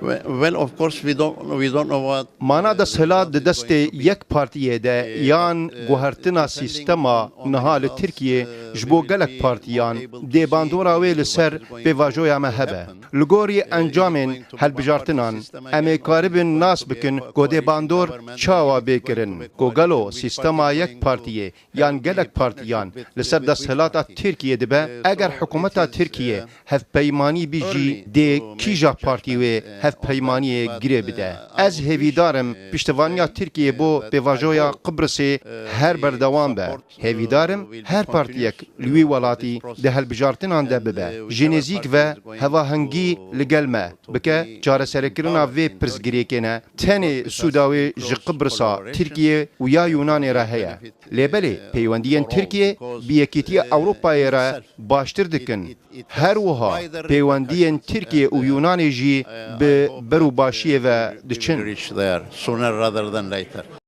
Well, of course, we don't know what. Mana desthilat di destê yek partiyê de yan guhertina sîstema niha li Tirkiye ji bo gelek partiyan dêbandora wê li ser pêvajoya me hebe. Li gorî encamên helbijartinan em ê karibin nas bikin ku dêbandor çawa bêkirin ku gelo sîstema yek partiyê yan gelek partiyan li ser desthilata Tirkiye dibe eger hikûmeta Tirkiye hevpeymanî bî jî dê kîja partî wê hevpeymaniyê girê bide. Ez hêvîdarim piştevaniya Tirkiye bo pêvajoya Qibrısê her berdewam be. Hêvîdarim her partiyek li wî welatî di helbijartinan de bibe. Ji nêzik ve hevahengî li gel me bike çareserkirina vê pirsgirêkê ne tenê sûda wê ji Qibrısa Tirkiye û ya Yunanê re heye. Lêbelê peywendiyên Tirkiye bi yekîtiya Ewropayê re baştir dikin. Her wiha peywendiyên Tirkiye û Yunanê jî bi berûbaşiyê ve diçin. Reach there sooner rather than later.